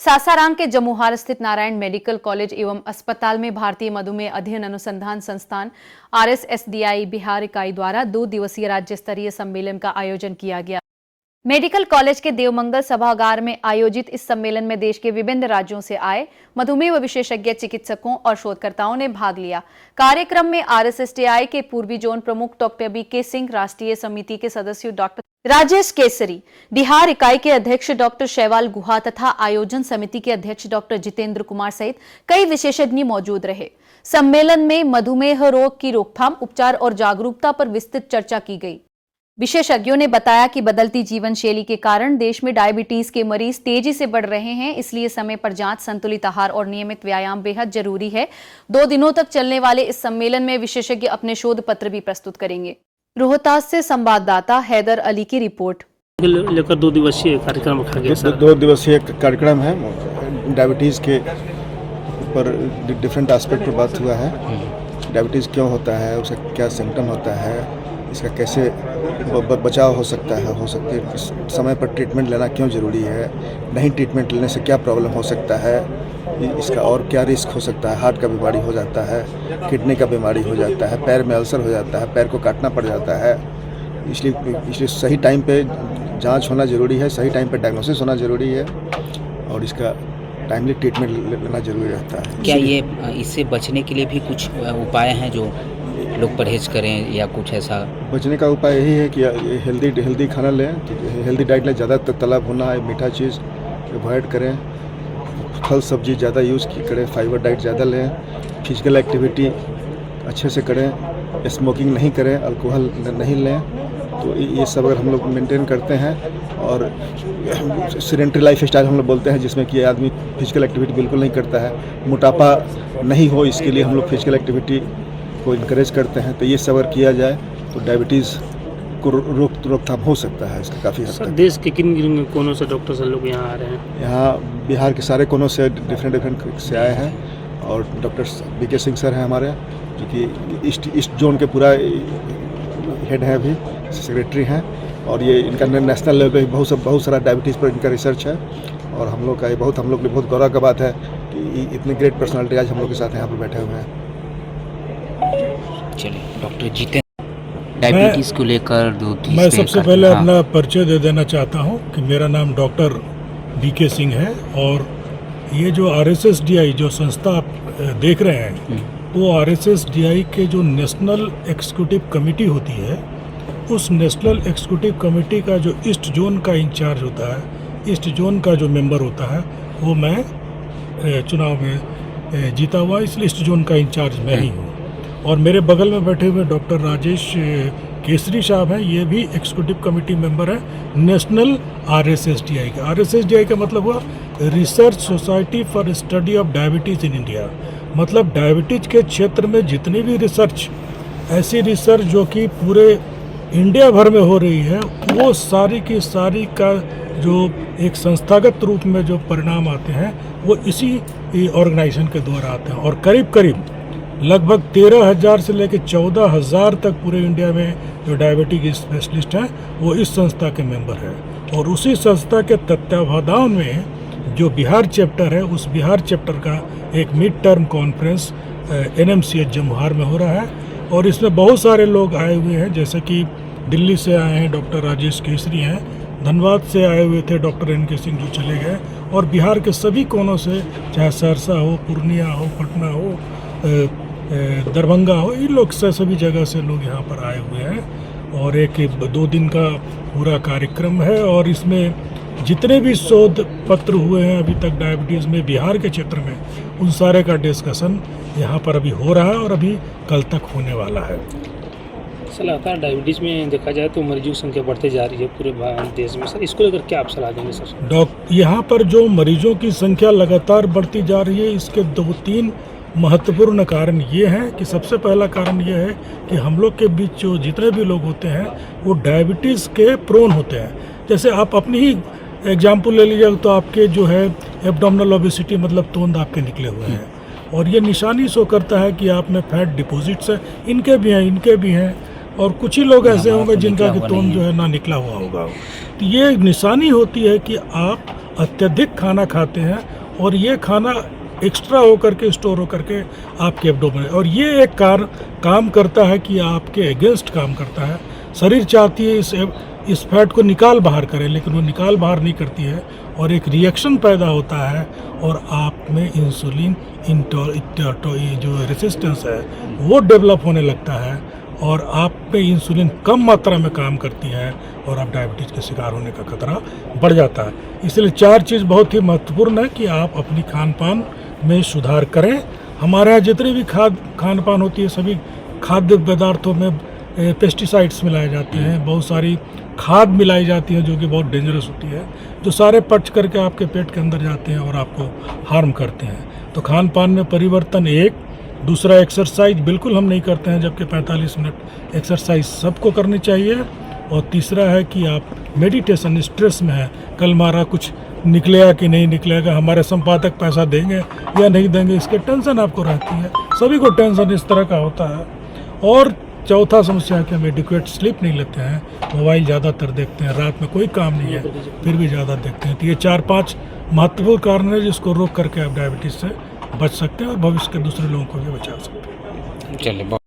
सासाराम के जमुहार स्थित Narayan medical college एवं अस्पताल में भारतीय मधुमेह अध्ययन अनुसंधान संस्थान RSSDI बिहार इकाई द्वारा 2 दिवसीय राज्य स्तरीय सम्मेलन का आयोजन किया गया। मेडिकल कॉलेज के देवमंगल सभागार में आयोजित इस सम्मेलन में देश के विभिन्न राज्यों से आए मधुमेह विशेषज्ञ चिकित्सकों और शोधकर्ताओं ने भाग लिया। कार्यक्रम में RSSDI के पूर्वी जोन प्रमुख डॉक्टर BK सिंह, राष्ट्रीय समिति के सदस्य डॉक्टर राजेश केसरी, बिहार इकाई के अध्यक्ष डॉक्टर शैवाल गुहा तथा आयोजन समिति के अध्यक्ष डॉक्टर जितेंद्र कुमार सहित कई विशेषज्ञ मौजूद रहे। सम्मेलन में मधुमेह रोग की रोकथाम, उपचार और जागरूकता पर विस्तृत चर्चा की गई। विशेषज्ञों ने बताया कि बदलती जीवन शैली के कारण देश में डायबिटीज के मरीज तेजी से बढ़ रहे हैं, इसलिए समय पर जांच, संतुलित आहार और नियमित व्यायाम बेहद जरूरी है। 2 दिनों तक चलने वाले इस सम्मेलन में विशेषज्ञ अपने शोध पत्र भी प्रस्तुत करेंगे। रोहतास से संवाददाता हैदर अली की रिपोर्ट। लेकर 2 दिवसीय कार्यक्रम रखा गया सर। 2 दिवसीय कार्यक्रम है। डायबिटीज़ के ऊपर डिफरेंट एस्पेक्ट पर बात हुआ है। डायबिटीज़ क्यों होता है, उसका क्या सिम्टम होता है, इसका कैसे बचाव हो सकता है, समय पर ट्रीटमेंट लेना क्यों ज़रूरी है, नहीं ट्रीटमेंट लेने से क्या प्रॉब्लम हो सकता है, इसका और क्या रिस्क हो सकता है, हार्ट का बीमारी हो जाता है, किडनी का बीमारी हो जाता है, पैर में अल्सर हो जाता है, पैर को काटना पड़ जाता है। इसलिए सही टाइम पे जांच होना ज़रूरी है, सही टाइम पे डायग्नोसिस होना ज़रूरी है और इसका टाइमली ट्रीटमेंट लेना ज़रूरी रहता है। क्या ये इससे बचने के लिए भी कुछ उपाय हैं जो लोग परहेज करें या कुछ ऐसा? बचने का उपाय यही है कि हेल्दी खाना लें, हेल्दी डाइट लें, ज़्यादा तला भुना मीठा चीज़ अवॉइड करें, फल सब्जी ज़्यादा यूज़ करें, फाइबर डाइट ज़्यादा लें, फिजिकल एक्टिविटी अच्छे से करें, स्मोकिंग नहीं करें, अल्कोहल नहीं लें। तो ये सब अगर हम लोग मेंटेन करते हैं और सेडेंटरी लाइफ स्टाइल हम लोग बोलते हैं, जिसमें कि आदमी फिजिकल एक्टिविटी बिल्कुल नहीं करता है, मोटापा नहीं हो, इसके लिए हम लोग फिजिकल एक्टिविटी को इनकरेज करते हैं। तो ये सब अगर किया जाए तो डायबिटीज़ को रोकथाम हो सकता है इसका काफ़ी हद तक। देश के किन कोनों से डॉक्टर सर लोग यहाँ आ रहे हैं? यहाँ बिहार के सारे कोनों से डिफरेंट से आए हैं और डॉक्टर BK सिंह सर हैं हमारे, जो कि ईस्ट जोन के पूरा हेड हैं, अभी सेक्रेटरी हैं, और ये इनका नेशनल लेवल पे बहुत सारा डायबिटीज़ पर इनका रिसर्च है। और हम लोग के लिए बहुत गौरव का बात है कि इतने ग्रेट पर्सनालिटी आज हम लोग के साथ यहाँ पर बैठे हुए हैं। चलिए, डॉक्टर जितेंद्र, डायबिटीज़ को लेकर 2 मैं सबसे पहले अपना परिचय दे देना चाहता हूँ कि मेरा नाम डॉक्टर BK सिंह है और ये जो RSSDI जो संस्था आप देख रहे हैं, वो RSSDI के जो नेशनल एग्जीक्यूटिव कमेटी होती है, उस नेशनल एग्जीक्यूटिव कमेटी का जो ईस्ट जोन का इंचार्ज होता है, ईस्ट जोन का जो मेंबर होता है, वो मैं चुनाव में जीता हुआ, इसलिए ईस्ट जोन का इंचार्ज मैं ही हूँ। और मेरे बगल में बैठे हुए डॉक्टर राजेश केसरी साहब हैं, ये भी एग्जीक्यूटिव कमेटी मेंबर हैं नेशनल RSSDI का। RSSDI का मतलब हुआ research society for study of diabetes in India. मतलब डायबिटीज़ के क्षेत्र में जितनी भी रिसर्च, ऐसी रिसर्च जो कि पूरे इंडिया भर में हो रही है, वो सारी की सारी का जो एक संस्थागत रूप में जो परिणाम आते हैं, वो इसी ऑर्गेनाइजेशन के द्वारा आते हैं। और करीब लगभग 13,000 से लेकर 14,000 तक पूरे इंडिया में जो डायबिटिक स्पेशलिस्ट हैं, वो इस संस्था के मेंबर हैं। और उसी संस्था के तत्वावधान में जो बिहार चैप्टर है, उस बिहार चैप्टर का एक mid term conference NMCH Jamuhar में हो रहा है। और इसमें बहुत सारे लोग आए हुए हैं, जैसे कि दिल्ली से आए हैं डॉक्टर राजेश केसरी हैं, धनबाद से आए हुए थे डॉक्टर NK सिंह जो चले गए, और बिहार के सभी कोनों से, चाहे सहरसा हो, पूर्णिया हो, पटना हो, दरभंगा हो, इन लोग से सभी जगह से लोग यहाँ पर आए हुए हैं। और एक 2 दिन का पूरा कार्यक्रम है और इसमें जितने भी शोध पत्र हुए हैं अभी तक डायबिटीज़ में बिहार के क्षेत्र में, उन सारे का डिस्कशन यहाँ पर अभी हो रहा है और अभी कल तक होने वाला है। सर, लगातार डायबिटीज़ में देखा जाए तो मरीजों की संख्या बढ़ती जा रही है पूरे देश में। सर, इसको लेकर क्या आप सलाह देंगे सर? यहाँ पर जो मरीजों की संख्या लगातार बढ़ती जा रही है, इसके 2-3 महत्वपूर्ण कारण ये हैं कि सबसे पहला कारण ये है कि हम लोग के बीच जो जितने भी लोग होते हैं, वो डायबिटीज़ के प्रोन होते हैं। जैसे आप अपनी ही एग्जाम्पल ले लीजिए तो आपके जो है एब्डोमिनल ओबेसिटी, मतलब तोंद आपके निकले हुए हैं, और ये निशानी शो करता है कि आप में फैट डिपॉजिट्स है, इनके भी हैं और कुछ ही लोग ऐसे होंगे जिनका कि तोंद जो है ना निकला हुआ होगा। तो ये निशानी होती है कि आप अत्यधिक खाना खाते हैं और ये खाना एक्स्ट्रा होकर के स्टोर होकर के आपके एब्डोमेन, और ये एक काम करता है कि आपके अगेंस्ट काम करता है। शरीर चाहती है इस फैट को निकाल बाहर करे, लेकिन वो निकाल बाहर नहीं करती है और एक रिएक्शन पैदा होता है और आप में इंसुलिन जो रेसिस्टेंस है वो डेवलप होने लगता है और आप पे इंसुलिन कम मात्रा में काम करती है और आप डायबिटीज़ के शिकार होने का खतरा बढ़ जाता है। इसलिए 4 चीज़ बहुत ही महत्वपूर्ण है कि आप अपनी खान पान में सुधार करें। हमारे यहाँ जितनी भी खान पान होती है सभी खाद्य पदार्थों में पेस्टिसाइड्स मिलाए जाते हैं, बहुत सारी खाद मिलाई जाती है जो कि बहुत डेंजरस होती है, जो सारे पच करके आपके पेट के अंदर जाते हैं और आपको हार्म करते हैं। तो खान पान में परिवर्तन एक, दूसरा एक्सरसाइज बिल्कुल हम नहीं करते हैं, जबकि 45 मिनट एक्सरसाइज सबको करनी चाहिए। और तीसरा है कि आप मेडिटेशन, स्ट्रेस में है, कल हमारा कुछ निकलेगा कि नहीं निकलेगा, हमारे संपादक पैसा देंगे या नहीं देंगे, इसके टेंशन आपको रहती है। सभी को टेंशन इस तरह का होता है। और चौथा समस्या है कि हम एडिक्वेट स्लीप नहीं लेते हैं, मोबाइल ज़्यादातर देखते हैं, रात में कोई काम नहीं है फिर भी ज़्यादा देखते हैं। तो ये 4-5 महत्वपूर्ण कारण है जिसको रोक करके आप डायबिटीज़ से बच सकते हैं और भविष्य के दूसरे लोगों को भी बचा सकते हैं। चलिए।